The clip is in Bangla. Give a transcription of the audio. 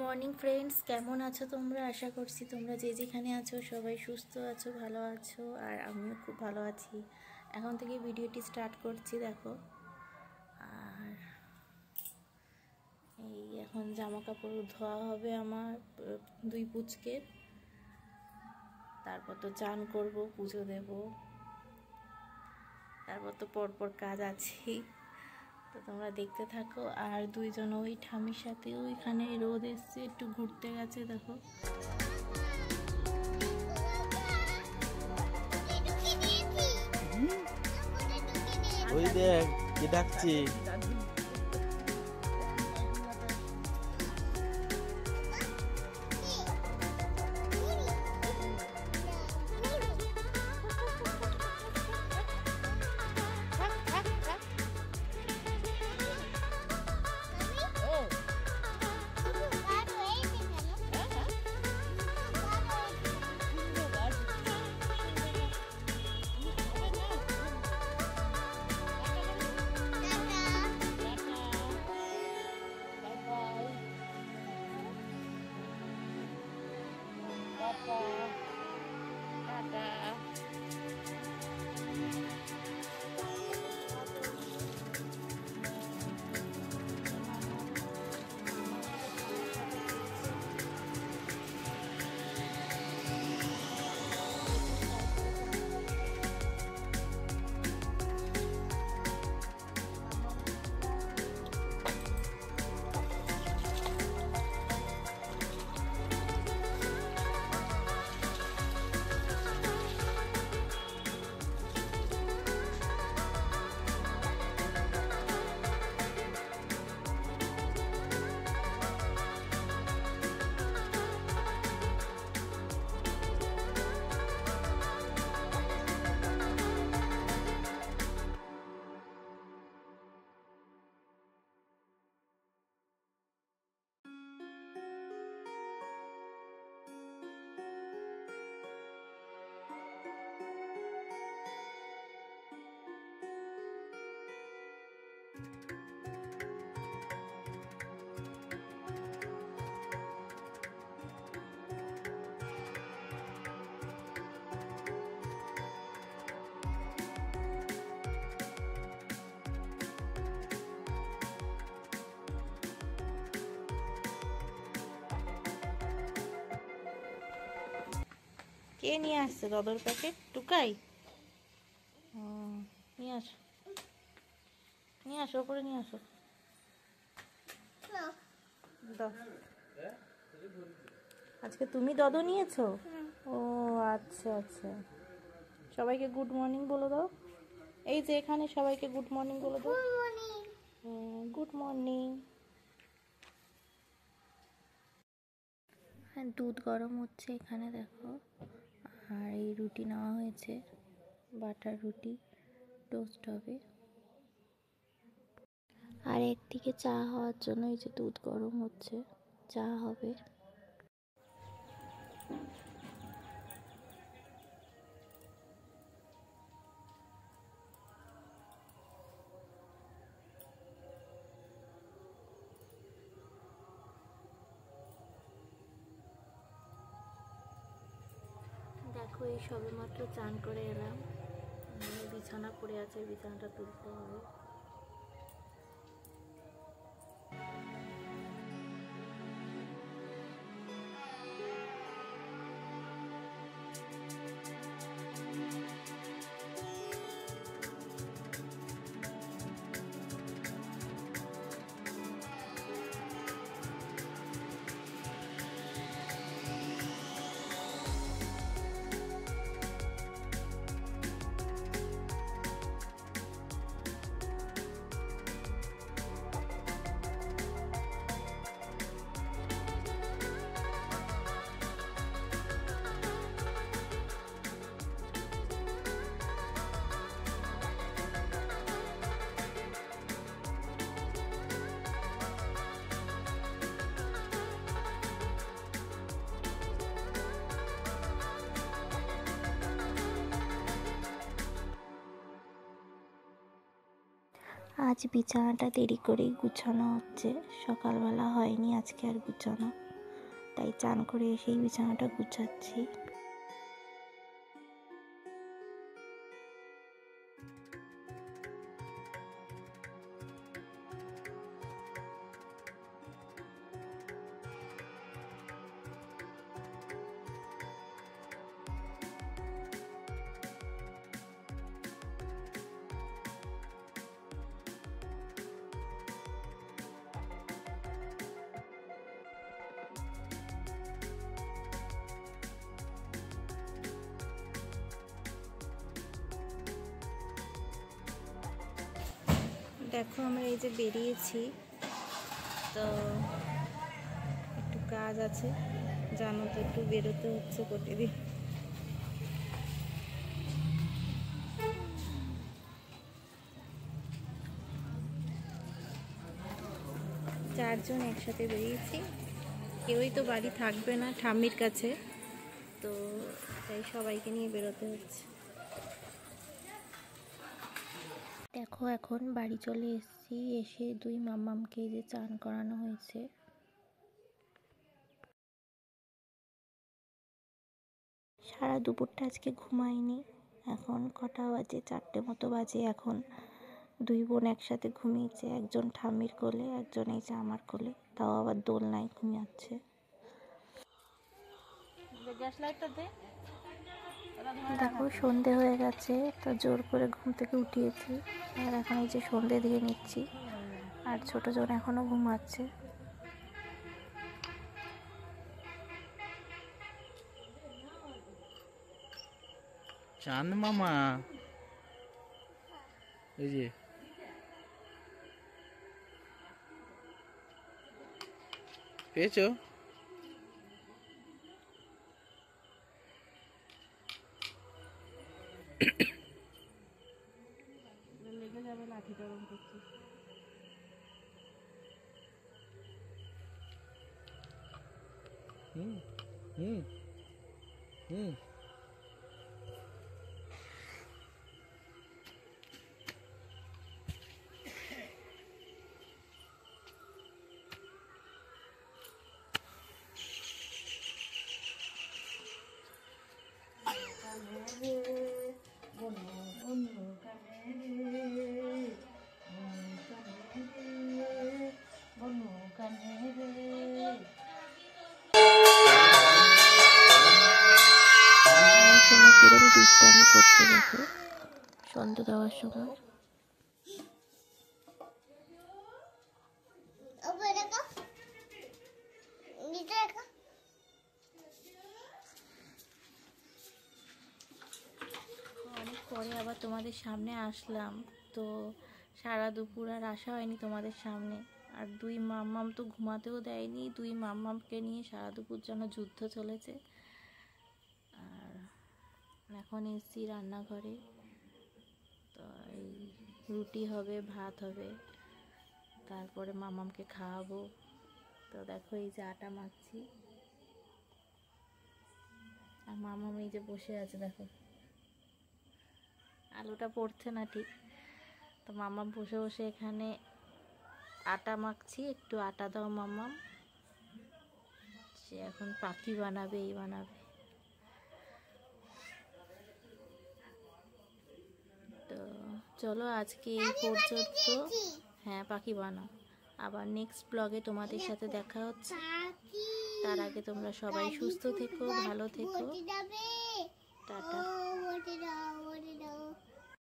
মর্নিং ফ্রেন্ডস, কেমন আছো তোমরা? আশা করছি তোমরা যে যেখানে আছো সবাই সুস্থ আছো, ভালো আছো। আর আমিও খুব ভালো আছি। এখন থেকে ভিডিওটি স্টার্ট করছি, দেখো। আর এই এখন জামা কাপড় ধোয়া হবে আমার দুই পুচকে। তারপর তো চান করব, পুজো দেব, তারপর তো পরপর কাজ আছেই। তো তোমরা দেখতে থাকো। আর দুইজন ওই ঠামির সাথে ওইখানে রোদ এসছে, একটু ঘুরতে গেছে, দেখো। ওই দেখ কি ডাকছি। কে নিয়ে আসছে দাদুর প্যাকেট? টুকাই, নিয়ে আসো, নিয়ে আসো, ওপরে নিয়ে আসো। দাও। আজকে তুমি দাদু নিয়েছো? ও আচ্ছা আচ্ছা। সবাইকে গুড মর্নিং বলে দাও। এই যে এখানে সবাইকে গুড মর্নিং বলে দাও। Good morning. হ্যাঁ, দুধ গরম হচ্ছে এখানে, দেখো। আর এই রুটি নেওয়া হয়েছে, বাটার রুটি, টোস্ট হবে। আর একদিকে চা হওয়ার জন্য এই যে দুধ গরম হচ্ছে, চা হবে। দেখো, এই সবে মাত্র চান করে এলাম। বিছানা পড়ে আছে, বিছানাটা তুলতে হবে। আজ বিছানাটা দেরি করেই গুছানো হচ্ছে, সকালবেলা হয়নি আজকে আর গুছানো। তাই চান করে এসেই বিছানাটা গুছাচ্ছি। দেখো আমরা এই যে বেরিয়েছি, তো একটু কাজ আছে, জানো তো একটু বেরোতে হচ্ছে প্রতিদিন। চারজন একসাথে বেরিয়েছি, কেউই তো বাড়ি থাকবে না ঠাম্মির কাছে, তো তাই সবাইকে নিয়ে বেরোতে হচ্ছে। দেখো এখন বাড়ি চলে এসেছি, এসে দুই মাম্মামকে যে চান করানো হয়েছে। সারা দুপুরটা আজকে ঘুমাইনি, এখন কটা বাজে, 4টে মতো বাজে। এখন দুই বোন একসাথে ঘুমিয়েছে, একজন ঠাম্মির কোলে, একজন এই যে আমার কোলে, তাও আবার দোলনায় ঘুমিয়েছে। দেখো সন্ধে হয়ে গেছে, তো জোর করে ঘুম থেকে উঠিয়েছি, আর এখন এই যে সন্ধে দিয়ে নিচ্ছি, আর ছোট জন এখনো ঘুমাচ্ছে। চাঁদ মামা, এই যে পেয়েছো? লেগে যাবে, লাঠি গরম করছিস। হুম হুম হুম। কিরম দুষ্টামি করছে দেখো সন্ধ্যে দেওয়ার সময়। অনেক পরে আবার তোমাদের সামনে আসলাম, তো সারা দুপুর আর আসা হয়নি তোমাদের সামনে। আর দুই মাম্মাম তো ঘুমাতেও দেয়নি, দুই মাম্মামকে নিয়ে সারা দুপুর যেন যুদ্ধ চলেছে। আর এখন এসছি রান্নাঘরে, তো এই রুটি হবে, ভাত হবে, তারপরে মামামকে খাওয়াবো। তো দেখো এই যে আটা মাখছি, আর মামাম এই যে বসে আছে, দেখো আলুটা পড়ছে না ঠিক, তো মামাম বসে বসে এখানে আটা মাখছি। একটু আটা দাও মামাম, সে এখন পাখি বানাবে, এই বানাবে। তো চলো আজকে এই পর্যন্ত। হ্যাঁ পাখি বানাও, আবার নেক্সট ব্লগে তোমাদের সাথে দেখা হচ্ছে। তার আগে তোমরা সবাই সুস্থ থেকো, ভালো থেকো, টাটা।